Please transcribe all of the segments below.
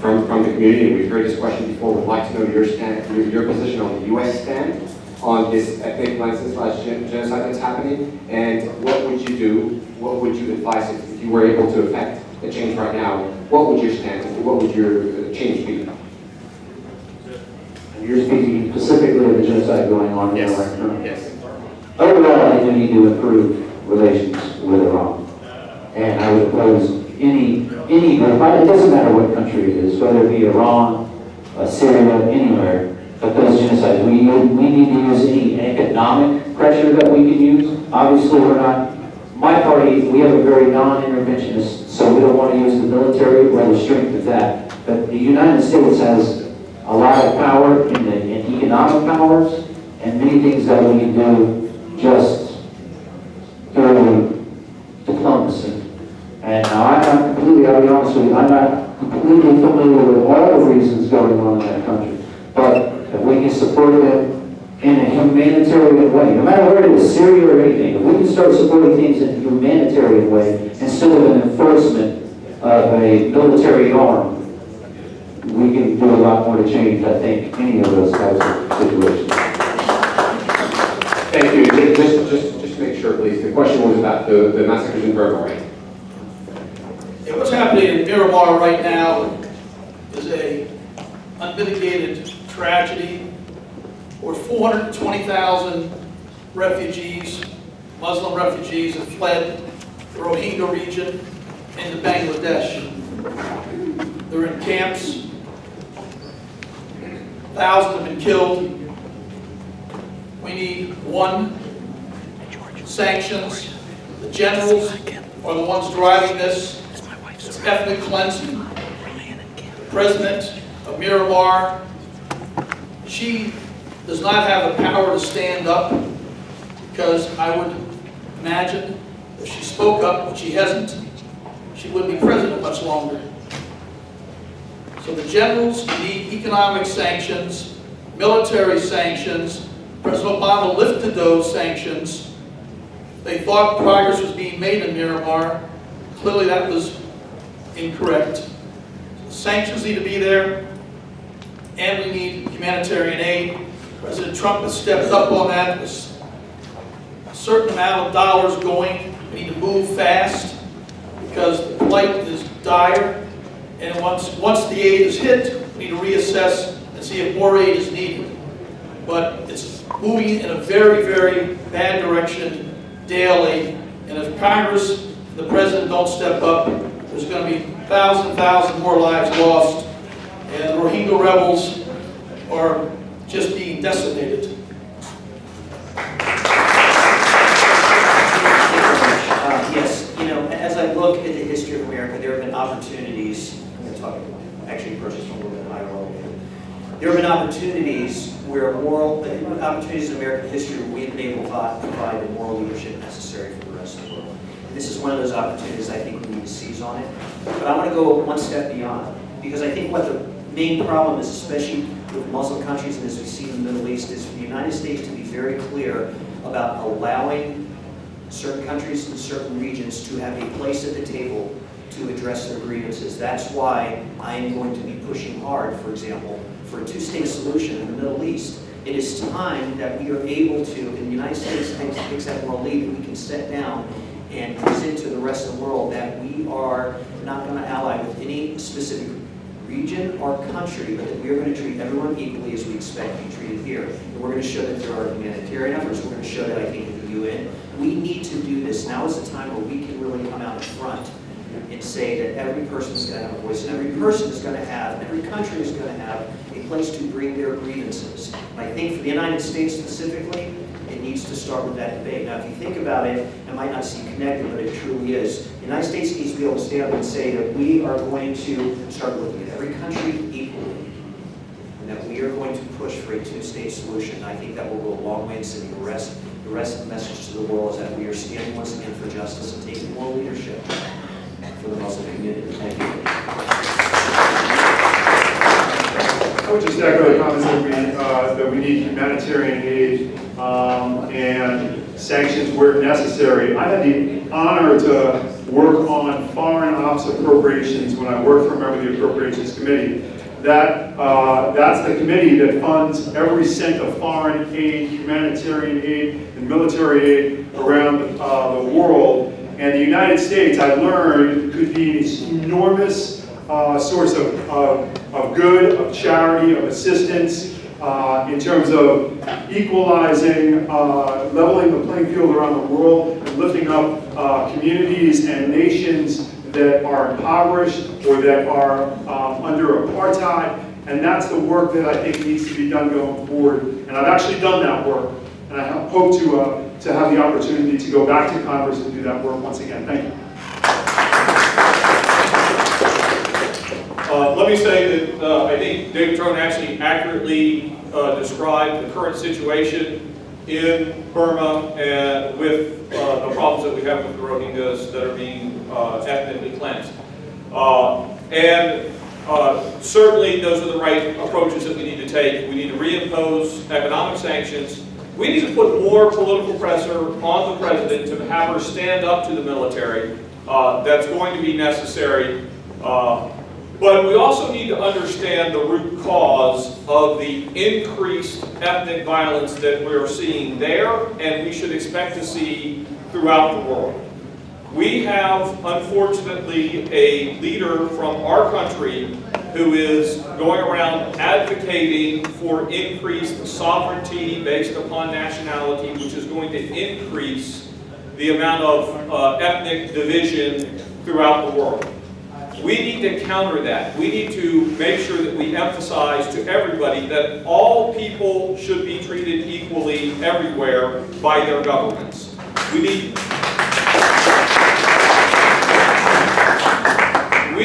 from the community. We've heard this question before. We'd like to know your stand, your position on the U.S. stand on this ethnic cleansing/genocide that's happening, and what would you do? What would you advise if you were able to affect the change right now? What would your stance? What would your change be? And you're speaking specifically of the genocide going on Yes. right now. Yes. Overall, I do need to improve relations with Iran, and I would oppose any group. It doesn't matter what country it is, whether it be Iran, Syria, anywhere. But those genocides, we need to use any economic pressure that we can use. Obviously, we're not. My party, we have a very non-interventionist, so we don't want to use the military or the strength of that. But the United States has a lot of power in economic powers and many things that we can do just through diplomacy. And now I'll be honest with you, I'm not completely familiar with all the reasons going on in that country. But if we can support them in a humanitarian way, no matter where it is, Syria or anything, if we can start supporting things in a humanitarian way instead of an enforcement of a military arm, we can do a lot more to change, I think, any of those types of situations. Thank you. Just make sure, please. The question was about the massacres in Burma, right? Yeah, what's happening in Miramar right now is a unmitigated tragedy where 420,000 refugees, Muslim refugees, have fled the Rohingya region into Bangladesh. They're in camps. Thousands have been killed. We need one, sanctions. The generals are the ones driving this. It's ethnic cleansing. The president of Miramar, she does not have the power to stand up, because I would imagine if she spoke up, but she hasn't, she wouldn't be president much longer. So the generals need economic sanctions, military sanctions. President Obama lifted those sanctions. They thought progress was being made in Miramar. Clearly that was incorrect. Sanctions need to be there, and we need humanitarian aid. President Trump has stepped up on that. There's a certain amount of dollars going. We need to move fast because the plight is dire. And once the aid is hit, we need to reassess and see if more aid is needed. But it's moving in a very, very bad direction daily. And if Congress and the President don't step up, there's going to be thousands more lives lost. And the Rohingya rebels are just being decimated. Yes, as I look at the history of America, there have been opportunities. I'm going to talk, actually, approach this from a little bit higher level. There have been opportunities opportunities in American history where we've been able to provide the moral leadership necessary for the rest of the world. And this is one of those opportunities I think we need to seize on it. But I want to go one step beyond, because I think what the main problem is, especially with Muslim countries and as we see in the Middle East, is for the United States to be very clear about allowing certain countries and certain regions to have a place at the table to address their grievances. That's why I am going to be pushing hard, for example, for a two-state solution in the Middle East. It is time that we are able to, and the United States takes that moral lead, that we can sit down and present to the rest of the world that we are not going to ally with any specific region or country, but that we are going to treat everyone equally as we expect to be treated here. And we're going to show that there are humanitarian efforts. We're going to show that, I think, at the UN. We need to do this. Now is the time where we can really come out in front and say that every person is going to have a voice, and every person is going to have, every country is going to have a place to bring their grievances. And I think for the United States specifically, it needs to start with that debate. Now, if you think about it, it might not seem connected, but it truly is. The United States needs to be able to stand up and say that we are going to start looking at every country equally, and that we are going to push for a two-state solution. And I think that will go a long way in sending the rest of the message to the world is that we are standing once again for justice and taking more leadership for the Muslim community. Thank you. I would just echo the comments that we need humanitarian aid and sanctions where necessary. I had the honor to work on foreign ops appropriations when I worked for a member of the Appropriations Committee. That's the committee that funds every cent of foreign aid, humanitarian aid, and military aid around the world. And the United States, I learned, could be an enormous source of good, of charity, of assistance, in terms of equalizing, leveling the playing field around the world, and lifting up communities and nations that are impoverished or that are under apartheid. And that's the work that I think needs to be done going forward. And I've actually done that work. And I hope to have the opportunity to go back to Congress and do that work once again. Thank you. Let me say that I think David Trone actually accurately described the current situation in Burma and with the problems that we have with the Rohingyas that are being ethnically cleansed. Certainly those are the right approaches that we need to take. We need to reimpose economic sanctions. We need to put more political pressure on the president to have her stand up to the military. That's going to be necessary. But we also need to understand the root cause of the increased ethnic violence that we're seeing there, and we should expect to see throughout the world. We have, unfortunately, a leader from our country who is going around advocating for increased sovereignty based upon nationality, which is going to increase the amount of ethnic division throughout the world. We need to counter that. We need to make sure that we emphasize to everybody that all people should be treated equally everywhere by their governments. We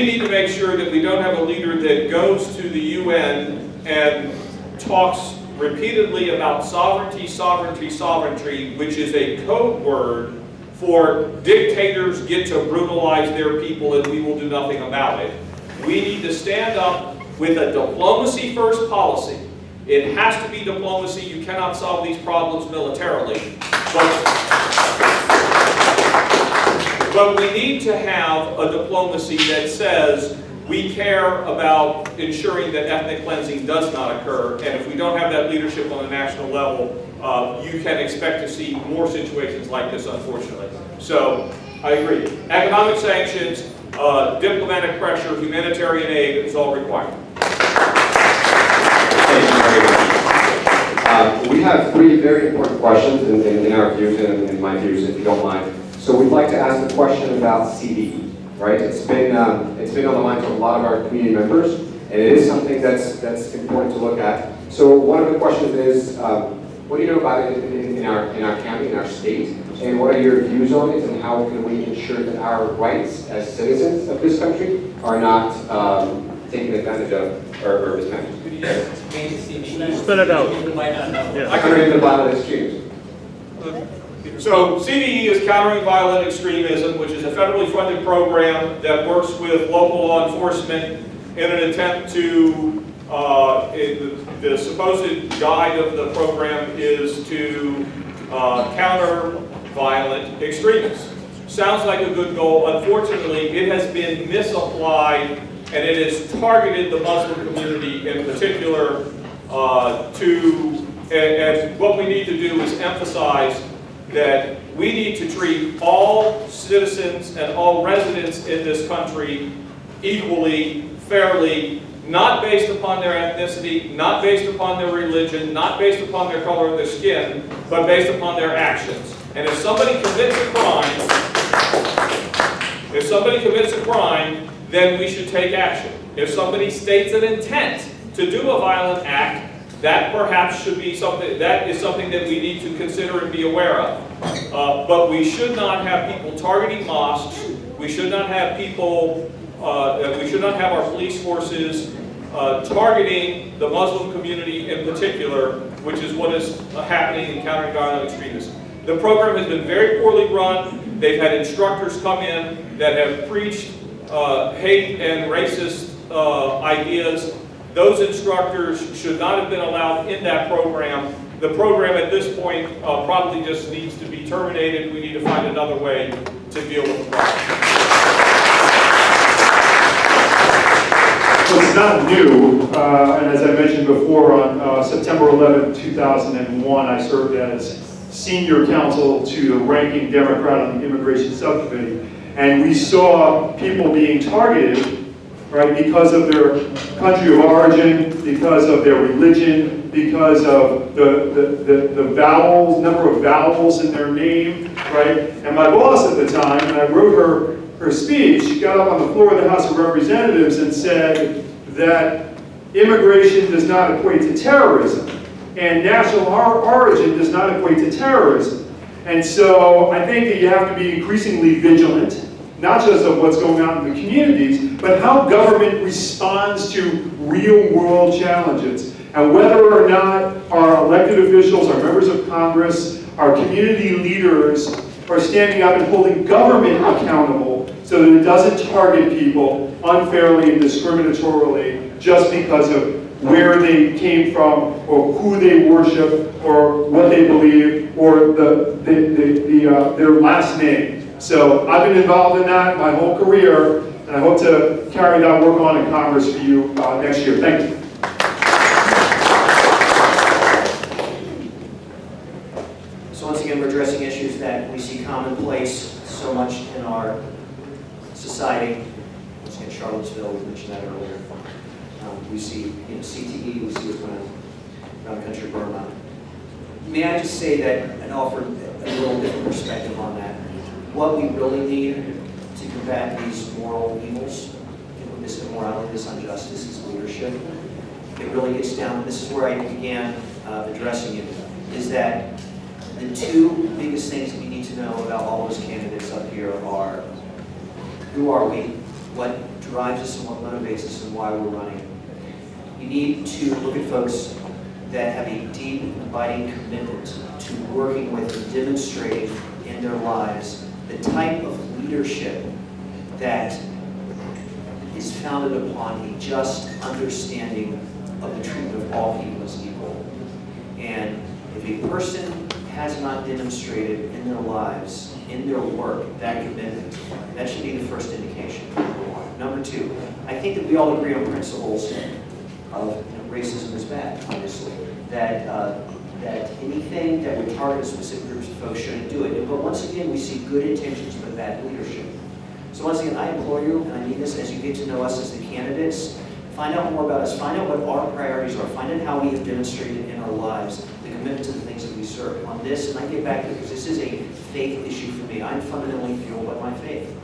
need to make sure that we don't have a leader that goes to the UN and talks repeatedly about sovereignty, sovereignty, sovereignty, which is a code word for dictators get to brutalize their people and we will do nothing about it. We need to stand up with a diplomacy-first policy. It has to be diplomacy. You cannot solve these problems militarily. But we need to have a diplomacy that says we care about ensuring that ethnic cleansing does not occur, and if we don't have that leadership on a national level, you can expect to see more situations like this, unfortunately. So, I agree. Economic sanctions, diplomatic pressure, humanitarian aid is all required. Thank you very much. We have three very important questions in our views and in my views, if you don't mind. So we'd like to ask a question about CD, right? It's been on the minds of a lot of our community members, and it is something that's important to look at. So one of the questions is, what do you know about it in our county, in our state, and what are your views on it, and how can we ensure that our rights as citizens of this country are not taken advantage of or mismanaged? Could you just explain CD? Spell it out. People might not know. I countering the violent extremes. So CDE is Countering Violent Extremism, which is a federally funded program that works with local law enforcement in an attempt to, the supposed guide of the program is to counter violent extremists. Sounds like a good goal. Unfortunately, it has been misapplied and it has targeted the Muslim community in particular and what we need to do is emphasize that we need to treat all citizens and all residents in this country equally, fairly, not based upon their ethnicity, not based upon their religion, not based upon their color of their skin, but based upon their actions. And if somebody commits a crime, then we should take action. If somebody states an intent to do a violent act, that perhaps should be something, that is something that we need to consider and be aware of. But we should not have people targeting mosques. We should not have people, we should not have our police forces targeting the Muslim community in particular, which is what is happening in Countering Violent Extremism. The program has been very poorly run. They've had instructors come in that have preached hate and racist ideas. Those instructors should not have been allowed in that program. The program at this point probably just needs to be terminated. We need to find another way to deal with the problem. it's not new, and as I mentioned before, on September 11, 2001, I served as senior counsel to the ranking Democrat on the immigration subcommittee, and we saw people being targeted, right, because of their country of origin, because of their religion, because of the vowels, number of vowels in their name, right? And my boss at the time, and I wrote her speech, she got up on the floor of the House of Representatives and said that immigration does not equate to terrorism, and national origin does not equate to terrorism. And so I think that you have to be increasingly vigilant, not just of what's going on in the communities, but how government responds to real-world challenges. And whether or not our elected officials, our members of Congress, our community leaders are standing up and holding government accountable so that it doesn't target people unfairly and discriminatorily just because of where they came from, or who they worship, or what they believe, or their last name. So I've been involved in that my whole career, and I hope to carry that work on in Congress for you next year. Thank you. So once again, we're addressing issues that we see commonplace so much in our society. Once again, Charlottesville, we mentioned that earlier. We see, CTE, we see what's going on around the country, Burma. May I just say that and offer a little different perspective on that? What we really need to combat these moral evils, this immorality, this injustice, is leadership. It really gets down, this is where I began addressing it, is that the two biggest things that we need to know about all those candidates up here are, who are we, what drives us and what motivates us and why we're running. You need to look at folks that have a deep and abiding commitment to working with and demonstrating in their lives the type of leadership that is founded upon a just understanding of the treatment of all people as equal. And if a person has not demonstrated in their lives, in their work, that commitment, that should be the first indication, number one. Number two, I think that we all agree on principles of racism is bad, obviously, that anything that would target specific groups of folks shouldn't do it. But once again, we see good intentions but bad leadership. So once again, I implore you, and I mean this as you get to know us as the candidates, find out more about us, find out what our priorities are, find out how we have demonstrated in our lives the commitment to the things that we serve. On this, and I get back to it because this is a faith issue for me. I'm fundamentally fueled by my faith.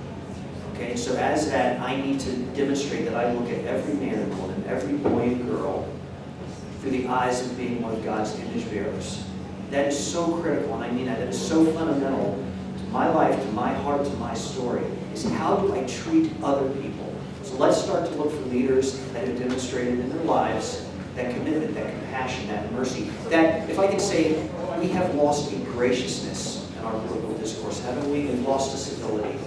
Okay, so as that, I need to demonstrate that I look at every man and woman, every boy and girl, through the eyes of being one of God's image bearers. That is so critical, and I mean that. That is so fundamental to my life, to my heart, to my story, is how do I treat other people? So let's start to look for leaders that have demonstrated in their lives that commitment, that compassion, that mercy. That, if I can say, we have lost a graciousness in our political discourse, haven't we? We've lost a civility.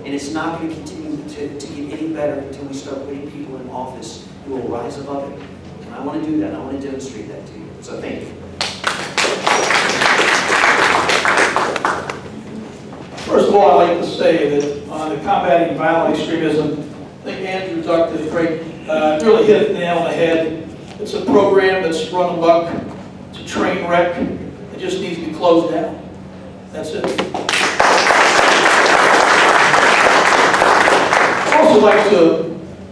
And it's not going to continue to get any better until we start putting people in office who will rise above it. And I want to do that. I want to demonstrate that to you. So thank you. First of all, I'd like to say that on the combating violent extremism, I think Andrew Dr. Craig really hit it nail on the head. It's a program that's run amok. It's a train wreck. It just needs to be closed down. That's it. I'd also like to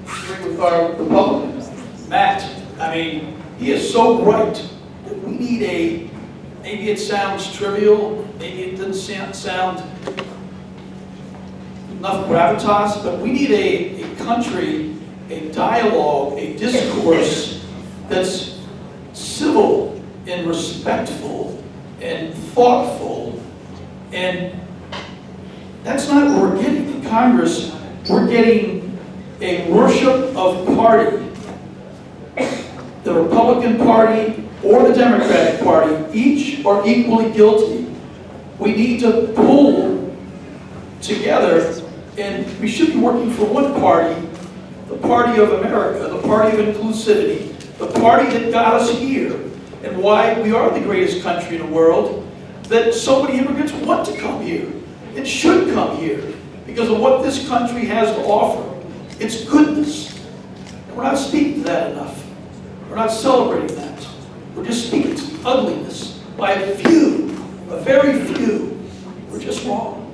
agree with our Republican, Matt. I mean, he is so bright that we need a, maybe it sounds trivial, maybe it doesn't sound enough gravitas, but we need a country, a dialogue, a discourse that's civil and respectful and thoughtful. And that's not what we're getting in Congress. We're getting a worship of party. The Republican Party or the Democratic Party, each are equally guilty. We need to pull together, and we should be working for one party, the party of America, the party of inclusivity, the party that got us here, and why we are the greatest country in the world, that so many immigrants want to come here and should come here because of what this country has to offer, its goodness. And We're not speaking to that enough. We're not celebrating that. We're just speaking to the ugliness by a few, a very few. We're just wrong.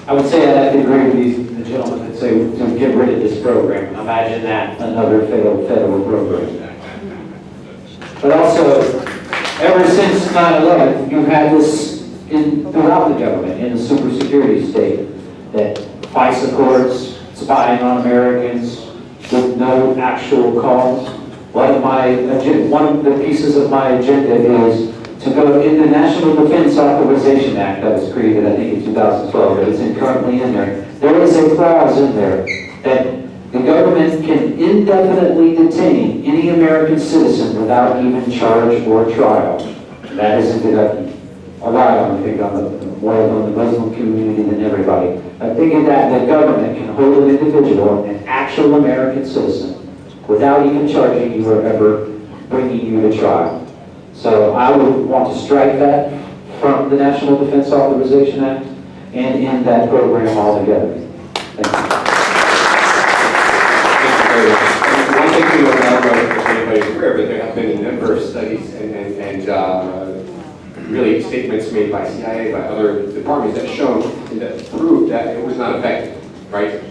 I would say I'd have to agree with the gentleman that say to get rid of this program. Imagine that, another failed federal program. But also, ever since 9/11, you've had this throughout the government, in the super security state, that FISA courts spying on Americans with no actual cause. One of the pieces of my agenda is to go in the National Defense Authorization Act that was created, I think, in 2012, but it's currently in there. There is a clause in there that the government can indefinitely detain any American citizen without even charge or trial. That is a lot, I think, more on the Muslim community than everybody. I think that the government can hold an individual, an actual American citizen, without even charging you or ever bringing you to trial. So I would want to strike that from the National Defense Authorization Act and end that program altogether. Thank you. One thing to know about, if anybody's aware, but there have been a number of studies and really statements made by CIA, by other departments that that prove that it was not effective, right?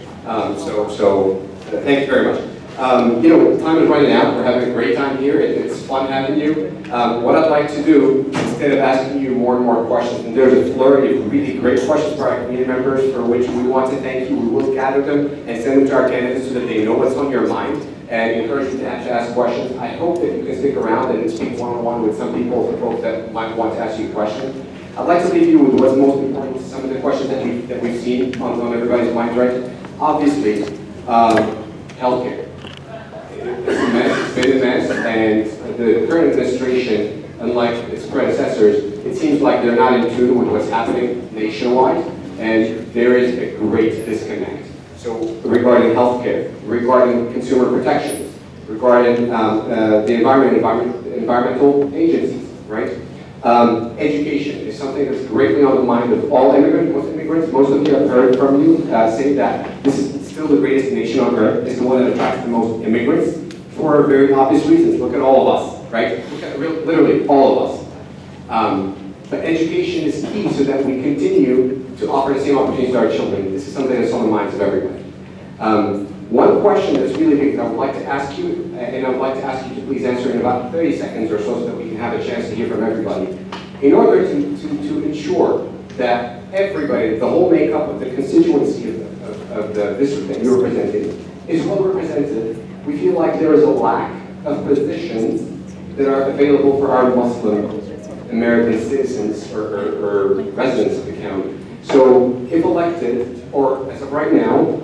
Thank you very much. Time is running out. We're having a great time here. It's fun having you. What I'd like to do, instead of asking you more and more questions, and there's a flurry of really great questions for our community members for which we want to thank you. We will gather them and send them to our candidates so that they know what's on your mind and encourage you to ask questions. I hope that you can stick around and speak one-on-one with some people, the folks that might want to ask you a question. I'd like to leave you with what's most important, some of the questions that we've seen on everybody's mind, right? Obviously, healthcare. It's a mess, it's been a mess, and the current administration, unlike its predecessors, it seems like they're not in tune with what's happening nationwide, and there is a great disconnect. So regarding healthcare, regarding consumer protections, regarding the environmental agencies, right? Education is something that's greatly on the mind of all immigrants. Most of you have heard from you say that this is still the greatest nation on earth. It's the one that attracts the most immigrants for very obvious reasons. Look at all of us, right? Look at literally all of us. But education is key so that we continue to offer the same opportunities to our children. This is something that's on the minds of everybody. One question that's really big that I would like to ask you, and I would like to ask you to please answer in about 30 seconds or so that we can have a chance to hear from everybody. In order to ensure that everybody, the whole makeup of the constituency of the district that you're representing is well represented, we feel like there is a lack of positions that are available for our Muslim American citizens or residents of the county. So if elected, or as of right now,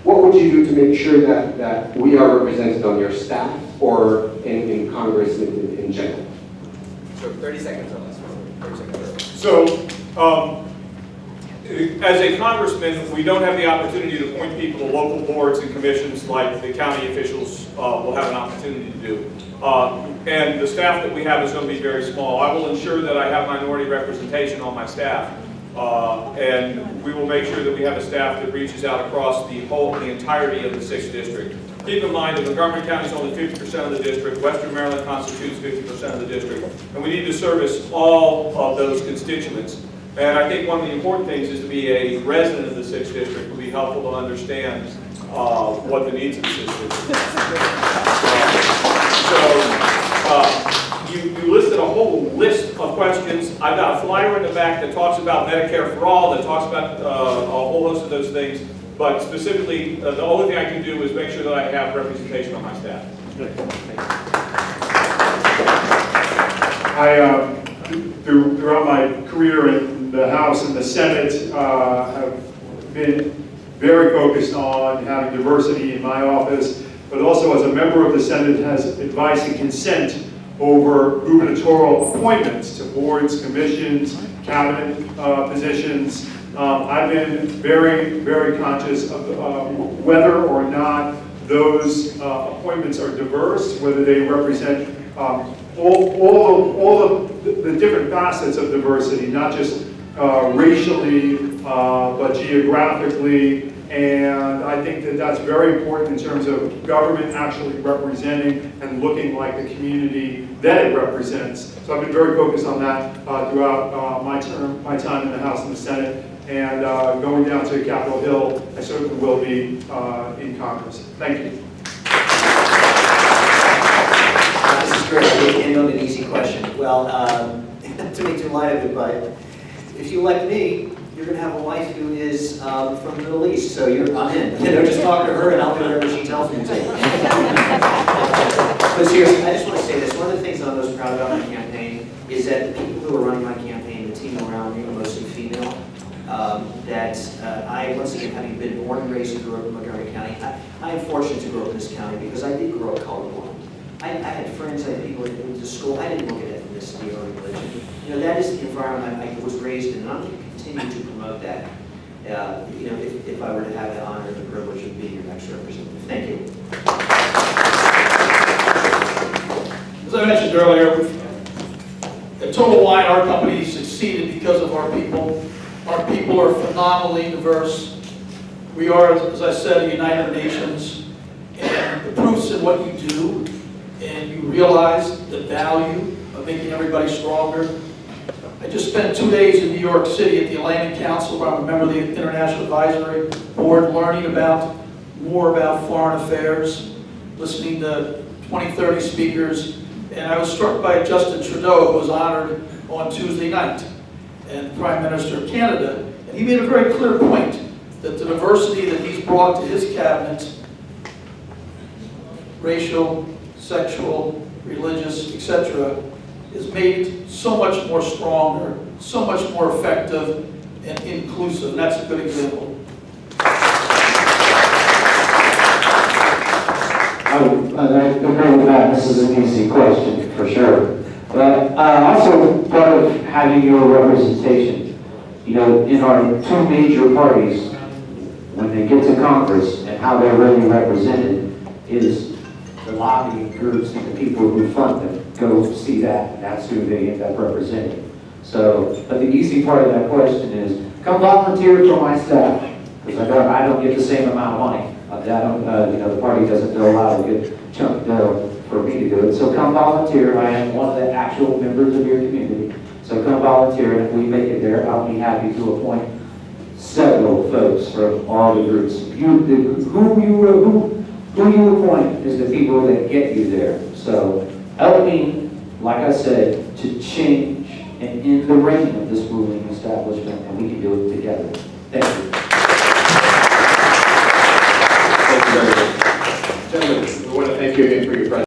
what would you do to make sure that we are represented on your staff or in Congress in general? So 30 seconds or less. 30 seconds or less. So, as a congressman, we don't have the opportunity to appoint people to local boards and commissions like the county officials will have an opportunity to do. And the staff that we have is going to be very small. I will ensure that I have minority representation on my staff. And we will make sure that we have a staff that reaches out across the entirety of the 6th district. Keep in mind that Montgomery County is only 50% of the district, Western Maryland constitutes 50% of the district, and we need to service all of those constituents. And I think one of the important things is to be a resident of the 6th district will be helpful to understand what the needs of the 6th district. You listed a whole list of questions. I've got a flyer in the back that talks about Medicare for all, that talks about a whole host of those things. But specifically, the only thing I can do is make sure that I have representation on my staff. Throughout my career in the House and the Senate, have been very focused on having diversity in my office, but also as a member of the Senate has advice and consent over gubernatorial appointments to boards, commissions, cabinet positions. I've been very, very conscious of whether or not those appointments are diverse, whether they represent all of the different facets of diversity, not just racially but geographically. And I think that that's very important in terms of government actually representing and looking like the community that it represents. So I've been very focused on that throughout my time in the House and the Senate. And going down to Capitol Hill, I certainly will be in Congress. Thank you. This is great. We end on an easy question. Well, not to make too light of it, but if you elect me, you're going to have a wife who is from the Middle East, so I'm in. You know, just talk to her and I'll do whatever she tells me to. But seriously, I just want to say this. One of the things I'm most proud about my campaign is that the people who are running my campaign, the team around me, are mostly female. I, once again, having been born and raised and grew up in Montgomery County, I am fortunate to grow up in this county because I did grow up colorblind. I had friends, I had people that went to school. I didn't look at ethnicity or religion. You know, that is the environment I was raised in, and I'm going to continue to promote that. You know, if I were to have the honor and the privilege of being your next representative. Thank you. As I mentioned earlier, at Total Wine, our company succeeded because of our people. Our people are phenomenally diverse. We are, as I said, a United Nations, and the proof's in what you do, and you realize the value of making everybody stronger. I just spent 2 days in New York City at the Atlantic Council, where I'm a member of the International Advisory Board, learning more about foreign affairs, listening to 20, 30 speakers, and I was struck by Justin Trudeau, who was honored on Tuesday night, and Prime Minister of Canada, and he made a very clear point that the diversity that he's brought to his cabinet, racial, sexual, religious, etc., is made it so much more stronger, so much more effective and inclusive, and that's a good example. I agree with that. This is an easy question, for sure. But also part of having your representation, you know, in our two major parties, when they get to Congress and how they're really represented, is the lobbying groups and the people who fund them. Go see that, and that's who they end up representing. So, but the easy part of that question is, come volunteer for my staff, because I don't get the same amount of money. You know, the party doesn't do a lot of good chunk dough for me to do it. So come volunteer. I am one of the actual members of your community. So come volunteer, and if we make it there, I'll be happy to appoint several folks from all the groups. Who you appoint is the people that get you there. So help me, like I said, to change and end the reign of this ruling establishment, and we can do it together. Thank you. Thank you very much. Gentlemen, we want to thank you again for your presence.